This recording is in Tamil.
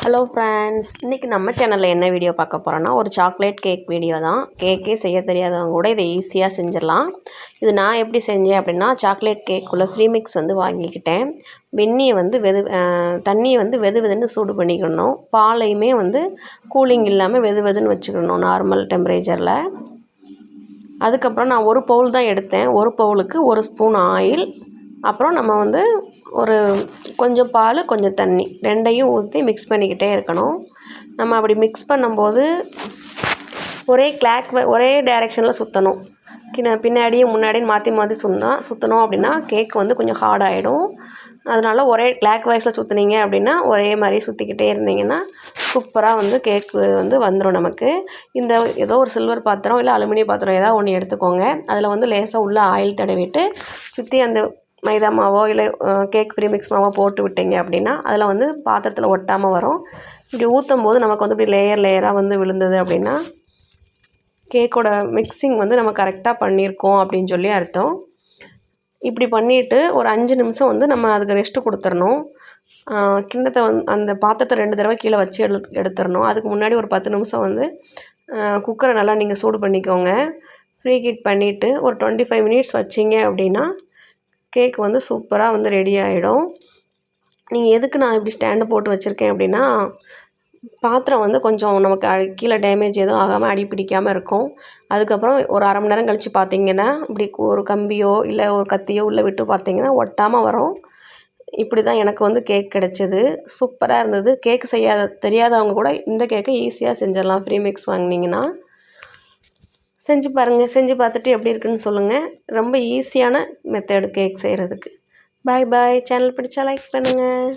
ஹலோ ஃப்ரெண்ட்ஸ், இன்றைக்கி நம்ம சேனலில் என்ன வீடியோ பார்க்க போகிறோன்னா ஒரு சாக்லேட் கேக் வீடியோ தான். கேக்கே செய்ய தெரியாதவங்க கூட இதை ஈஸியாக செஞ்சிடலாம். இது நான் எப்படி செஞ்சேன் அப்படின்னா, சாக்லேட் கேக்குள்ளே ஃப்ரீ மிக்ஸ் வந்து வாங்கிக்கிட்டேன். வெந்நியை வந்து தண்ணியை வந்து வெதுன்னு சூடு பண்ணிக்கணும். பாலையுமே வந்து கூலிங் இல்லாமல் வெதுன்னு வச்சுக்கணும் நார்மல் டெம்பரேச்சரில். அதுக்கப்புறம் நான் ஒரு பவுல் தான் எடுத்தேன். ஒரு பவுலுக்கு ஒரு ஸ்பூன் ஆயில், அப்புறம் நம்ம வந்து ஒரு கொஞ்சம் பால் கொஞ்சம் தண்ணி ரெண்டையும் ஊற்றி மிக்ஸ் பண்ணிக்கிட்டே இருக்கணும். நம்ம அப்படி மிக்ஸ் பண்ணும்போது ஒரே டைரெக்ஷனில் சுற்றணும். பின்னாடியும் முன்னாடியும் மாற்றி சுற்றணும் அப்படின்னா கேக் வந்து கொஞ்சம் ஹார்ட் ஆகிடும். அதனால் ஒரே கிளாக் வைஸில் சுற்றுனீங்க அப்படின்னா ஒரே மாதிரி சுற்றிக்கிட்டே இருந்தீங்கன்னா சூப்பராக வந்து கேக்கு வந்து வந்துடும் நமக்கு. இந்த ஏதோ ஒரு சில்வர் பாத்திரம் இல்லை அலுமினிய பாத்திரம் ஏதாவது ஒன்று எடுத்துக்கோங்க. அதில் வந்து லேசாக உள்ள ஆயில் தடவிட்டு சுற்றி அந்த மைதா மாவோ இல்லை கேக் ஃப்ரீ மிக்ஸ் மாவோ போட்டு விட்டீங்க அப்படின்னா அதில் வந்து பாத்திரத்தில் ஒட்டாமல் வரும். இப்படி ஊற்றும் போது நமக்கு வந்து இப்படி லேயராக வந்து விழுந்தது அப்படின்னா கேக்கோட மிக்சிங் வந்து நம்ம கரெக்டாக பண்ணியிருக்கோம் அப்படின்னு சொல்லி அர்த்தம். இப்படி பண்ணிவிட்டு ஒரு 5 நிமிஷம் வந்து நம்ம அதுக்கு ரெஸ்ட்டு கொடுத்துடணும். கிண்ணத்தை அந்த பாத்திரத்தை 2 தடவை கீழே வச்சு எடுத்துடணும். அதுக்கு முன்னாடி ஒரு 10 நிமிஷம் வந்து குக்கரை நல்லா நீங்கள் சூடு பண்ணிக்கோங்க. ப்ரீ ஹீட் பண்ணிவிட்டு ஒரு 25 மினிட்ஸ் வச்சிங்க அப்படின்னா கேக் வந்து சூப்பராக வந்து ரெடி ஆகிடும். நீங்கள் எதுக்கு நான் இப்படி ஸ்டாண்டு போட்டு வச்சுருக்கேன் அப்படின்னா, பாத்திரம் வந்து கொஞ்சம் நமக்கு கீழே டேமேஜ் எதுவும் ஆகாமல் அடி பிடிக்காமல் இருக்கும். அதுக்கப்புறம் ஒரு அரை மணி நேரம் கழித்து பார்த்தீங்கன்னா இப்படி ஒரு கம்பியோ இல்லை ஒரு கத்தியோ உள்ளே விட்டு பார்த்தீங்கன்னா ஒட்டாமல் வரும். இப்படி தான் எனக்கு வந்து கேக் கிடச்சிது. சூப்பராக இருந்தது. கேக் தெரியாதவங்க கூட இந்த கேக்கை ஈஸியாக செஞ்சிடலாம். ஃப்ரீ மிக்ஸ் வாங்கினீங்கன்னா செஞ்சு பாருங்கள். செஞ்சு பார்த்துட்டு எப்படி இருக்குன்னு சொல்லுங்கள். ரொம்ப ஈஸியான மெத்தடு கேக் செய்கிறதுக்கு. பாய். சேனல் பிடிச்சா லைக் பண்ணுங்கள்.